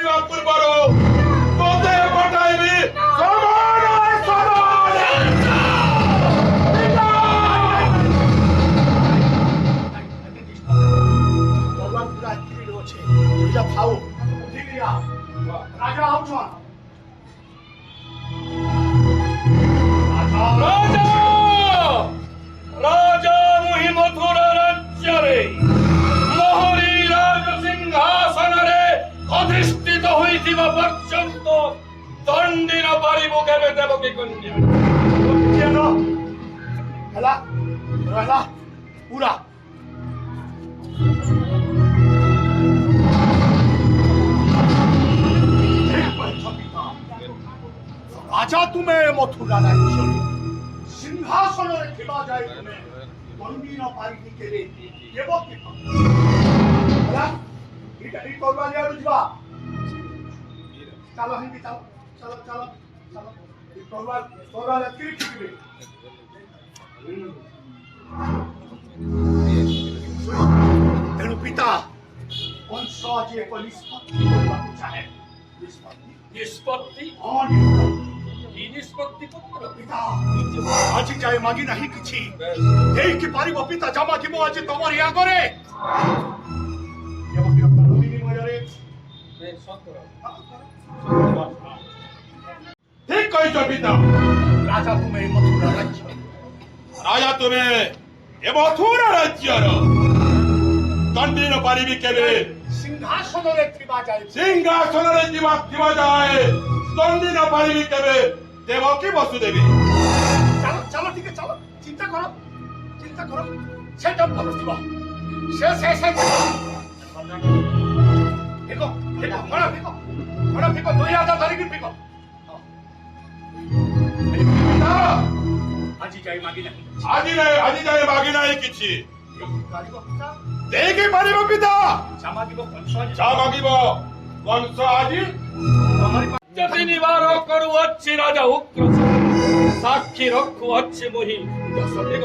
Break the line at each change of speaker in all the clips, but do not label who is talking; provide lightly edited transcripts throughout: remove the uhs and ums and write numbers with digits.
বিবাহ করবার তোতে পাঠাইবি সমান সমান
ভগবান পুরা আত্মীয় রয়েছে যা খাও ঠিক রাজা আউছন
রাজা রাজা মুহি মথুরা রাজ্যরে মোহরি রাজ সিংহাসনরে অধিষ্ঠিত হইଥିବା পর্যন্ত দণ্ডিন পারিব কেবে দেবকী কন্যা
কেন হেলা হেলা পুরা রাজা তুমি মথুরা রাজ্য সিংহাসন রেখিবা যায় তুমি দণ্ডিন পারিবি কেবে দেবকী হেলা এটা এই করবা যাবে যা চলো হিন্দি চলো চলো চলো চলো এই করবা কি শিখবে তেণু পিতা কংস যে নিষ্পত্তি করবাকে চাহে
নিষ্পত্তি কি নিষ্পত্তি পুত্র
পিতা আজি যায় মাগি নাহি কিছু এই কি পারিব পিতা যা মাগিব আজি তোমার ইয়া করে এবং বিনিমୟରେ
ঠিক কইছ পিতা
রাজা তুমি মথুরা রাজ্য
রাজা তুমি এ মথুরা রাজ্যর দণ্ডিন পারিবি কেবে
সিংহাসନରେ ଥିବା যায়
সিংহাসନରେ ଥିବା যায় দণ্ডিন পারিবি কেবে দেবকী বসুদেবী
চলো চলো ঠিক আছে চলো চিন্তা করো সেটা ভালো ଥିବ সে ফিকো ফিকো 2000 ধরিকি ফিকো আজি যাই মাগি না
আজি যায় মাগি নাই কিছু দেখি পারিব পিতা
যা মাগিব কংস
যা মাগিব কংস আজি যদি নিবার করুয়াচ্ছি রাজা উগ্রসেন সাক্ষী রক্ষুয়াচ্ছি মুহি দশরথ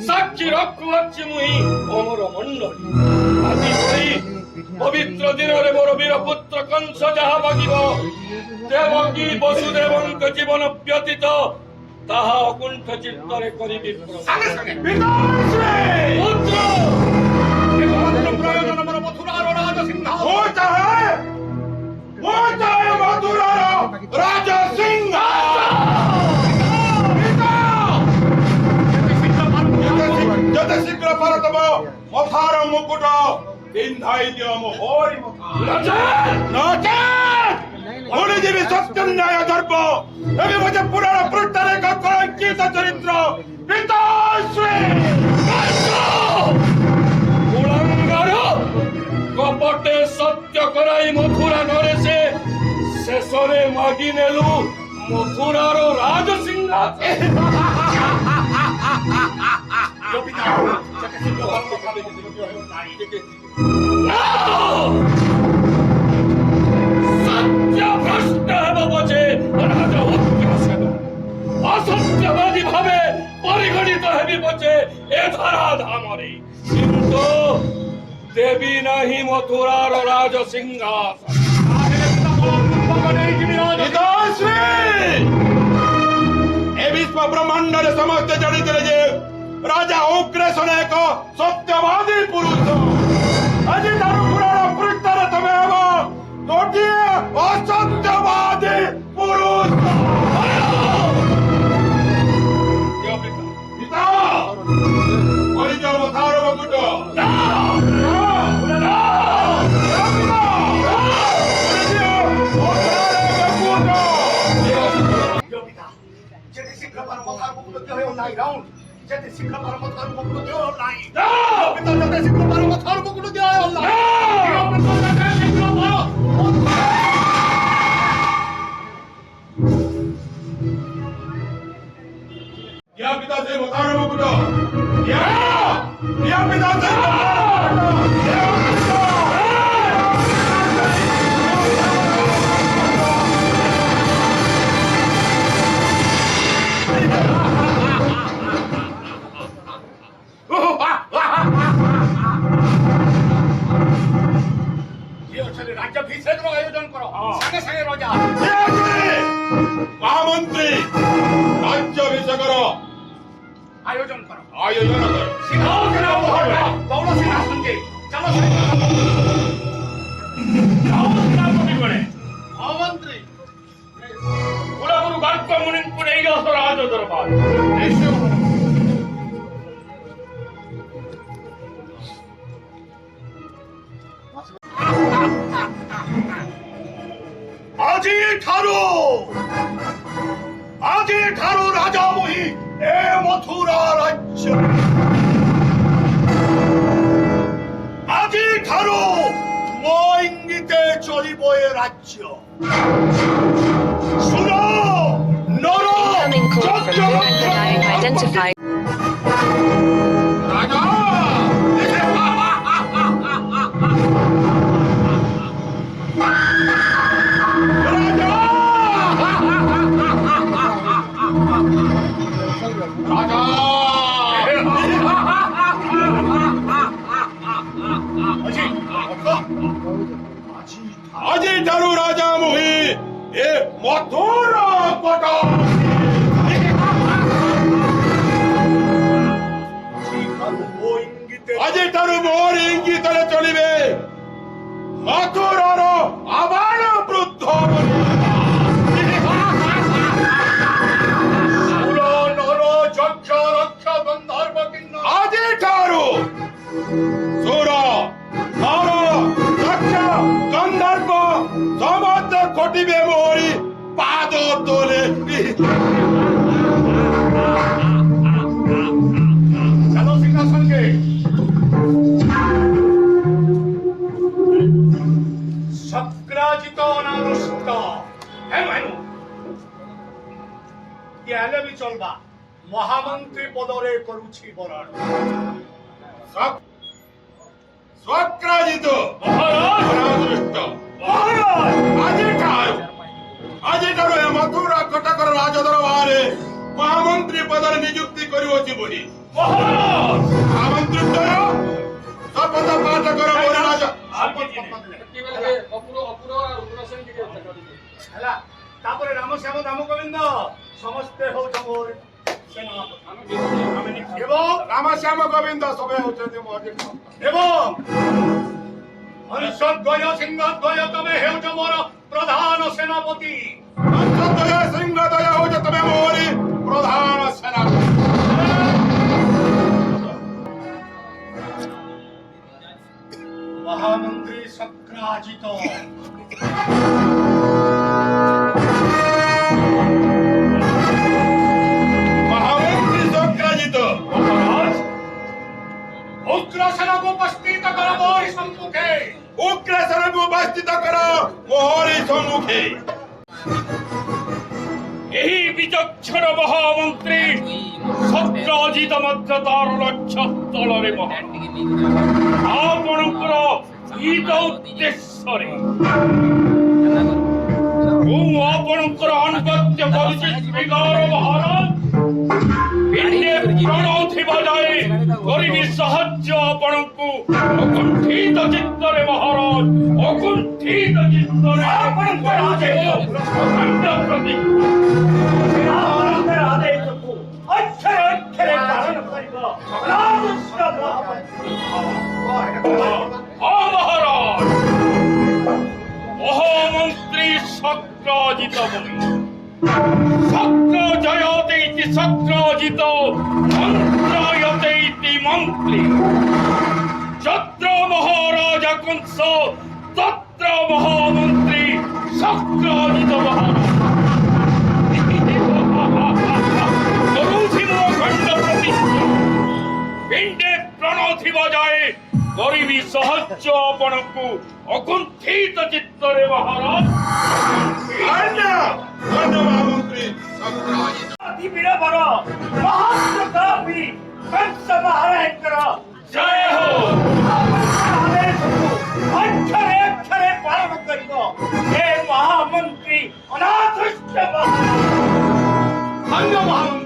সাক্ষী রক্ষুয়াচ্ছি মুহি অমর মণ্ডলী আজি করি পবিত্র দিନରେ মোর বীর পুত্র কংস যাহা মাগিব দেবকী বসুদেবঙ্ক জীবন ব্যতীত তাহা অকুণ্ঠ চিত্তরে করিবি পুত্র
প্রয়োজন আমার মথুরার রাজ সিংহাসন
ও চাহে মথুরার রাজ যতে শীঘ্র পারতম মথার মুকুট পিন্ধাই দিও মোহরি ভুলিଯିবি সত্য ন্যায় ধর্ম ଏବେ ମୋତେ ପୁରାଣ ପୃଷ୍ଠାରେ ଏକ କଳଙ୍କିତ ଚରିତ୍ର ପିତାଶ୍ରୀ କୁଳଙ୍ଗାର କପଟେ ସତ୍ୟ କରାଇ ମଥୁରା ନରେଶେ ଶେଷରେ ମାଗି ନେଲୁ ମଥୁରାର ରାଜ ସିଂହାସନ সত্যভ্রষ্ট ହେବ পଛେ ରାଜା ଉଗ୍ରସେନ ଅସତ୍ୟବାଦୀ ଭାବେ ପରିଗଣିତ ହେବି ପଛେ ଏ ଧରା ଧାମରେ କିନ୍ତୁ ଦେବୀ ନାହିଁ ମଥୁରାର ରାଜ ସିଂହାସନ ଏ ବିଶ୍ୱ ବ୍ରହ୍ମାଣ୍ଡରେ ସମସ୍ତେ ଜାଣିଥିଲେ ଯେ ରାଜା ଉଗ୍ରସେନ ଏକ ସତ୍ୟବାଦୀ ପୁରୁଷ ଆଜି ତାର ପୁରାଣ ପୃଷ୍ଠାରେ ତମେ ହେବ ଗୋଟିଏ ଅସତ୍ୟବାଦୀ ପୁରୁଷ ପିତା ପରିଚୟ ମଥାର ମୁକୁଟ
যেতে শীঘ্র পার মথার মুকুট দেহ নাই রাউন্ড যেতে শীঘ্র পার মথার মুকুট দেহ নাই পিতা যেতে শীঘ্র পার মথার মুকুট দেহ নাই যেতে শীঘ্র পার
क्या पिता से मथार मुकुट क्या पिता से
ସାଙ୍ଗେ ସାଙ୍ଗେ ରଜା
ମହାମନ୍ତ୍ରୀ ରାଜ୍ୟାଭିଷେକର
ଆୟୋଜନ କର
ଆୟୋଜନ କର।
ସିଂହାସନ ବହଳ ଗୌଡ଼ ସିଂହାସନକେ ଚାଲ
ମହାମନ୍ତ୍ରୀ କୁଳଗୁରୁ ଗାର୍ଗ ମୁନିଙ୍କୁ ନେଇ ଆସ ରାଜ ଦରବାର।
ଆଜିଠାରୁ ରାଜା ମୋହି ଏ ମଥୁରା ରାଜ୍ୟ ଆଜିଠାରୁ ମୋ ଇଙ୍ଗିତେ ଚଳିବ ଏ ରାଜ୍ୟ। ଶୁଣ ନର
Incoming call from Vivekanayake identified.
ରାଜା ଆଜିଠାରୁ ରାଜା ମୋହି ଏ ମଥୁରା ପଟ ଆଜିଠାରୁ ମୋର ଇଙ୍ଗିତରେ ଚଳିବେ ମଥୁରାର ଆବାଳ ବୃଦ୍ଧ ଆଜିଠାରୁ ସୁର ନର ଯକ୍ଷ ଗନ୍ଧର୍ବ ସମସ୍ତେ ଖଟିବେ ମୋରି ପାଦ ତଳେ।
ଚାଲ ସିଂହାସନକେ ସକ୍ରାଜିତ ଅନାରୁଷ୍ଟ ହେଲେ ବି ଚଲବା ମହାମନ୍ତ୍ରୀ ପଦରେ କରୁଛି ବରଣ।
ସ୍ୱକ୍ରାଜିତ ଅନାଦୃଷ୍ଟ ଆଜିଠାରୁ ଏ ମଥୁରା କଟକର ରାଜଦରବାରରେ ମହାମନ୍ତ୍ରୀ ପଦରେ ନିଯୁକ୍ତି କରିଅଛି ବୋଲି ମହାମନ୍ତ୍ରୀ ଶପଥ ପାଠ କର ମୋର ରାଜା।
ହେଲା ତାପରେ ରାମଶ୍ୟାମ ଦାମ ଗୋବିନ୍ଦ ସମସ୍ତେ ହଉଛ ମୋର ସେନାପତି ଏବଂ
ରାମଶ୍ୟାମ ଗୋବିନ୍ଦ ସବେ ହଉଛନ୍ତି
ଏବଂ ହଂସଦ୍ୱୟ ସିଂହଦ୍ୱୟ ତମେ ହେଉଛ ମୋର ପ୍ରଧାନ ସେନାପତି।
ସିଂହଦୟ ହଉଛ ତମେ ମୋରି ପ୍ରଧାନ ସେନାପତି।
ମହାମନ୍ତ୍ରୀ ସକ୍ରାଜିତ
ମହାମନ୍ତ୍ରୀ ସକ୍ରାଜିତ
ଉଗ୍ରସେନକୁ ଉପସ୍ଥିତ କର ମୋରି ସମ୍ମୁଖେ।
ଉଗ୍ରସେନକୁ ଉପସ୍ଥିତ କର ମୋରି ସମ୍ମୁଖେ। ଏହି ବିଚକ୍ଷଣ ମହାମନ୍ତ୍ରୀ ସତ୍ୟଜିତ ମଧ୍ୟ ତାର ଲକ୍ଷ୍ୟ ସ୍ଥଳରେ ଆପଣଙ୍କର ହିତ ଉଦ୍ଦେଶ୍ୟରେ ମୁଁ ଆପଣଙ୍କର ଅନୁଗତ୍ୟ କରୁଛି ଶ୍ରୀଗୌର ମହାରାଜ। ପିଣ୍ଡେ ପ୍ରାଣ ଥିବା ଯାଏ କରିବି ସାହାଯ୍ୟ ଆପଣଙ୍କୁ ଅକୁଣ୍ଠିତ ଚିତ୍ତରେ ମହାରାଜ ଅକୁଣ୍ଠିତ ଚିତ୍ତରେ ଆପଣଙ୍କ ପ୍ରତି
ଆଦେଶକୁ ଅକ୍ଷରେ ଅକ୍ଷରେ ପାଳନ କରିବ।
মহারাজ মহামন্ত্রী সক্রাজিত বলি সক্র জয়তে ইতি সক্রাজিত মন্ত্রায়তে ইতি মন্ত্রী যত্র মহারাজা কংস তত্র মহামন্ত্রী সক্রাজিত মহারাজ। পিণ্ডে প্রাণ থিবা যায় গরিবী সাহায্য আপনাকে অকুণ্ঠিত চিত্তরে মহারাজ। মহামন্ত্রী
পৃথিবীর বড় মহাপ্রতাপী কংস মহারাজଙ୍କର
জয় হো।
আদেশକୁ অক্ষরে অক্ষরে পালন করিব। হে মহামন্ত্রী অনাথ ধন্য মহামন্ত্রী।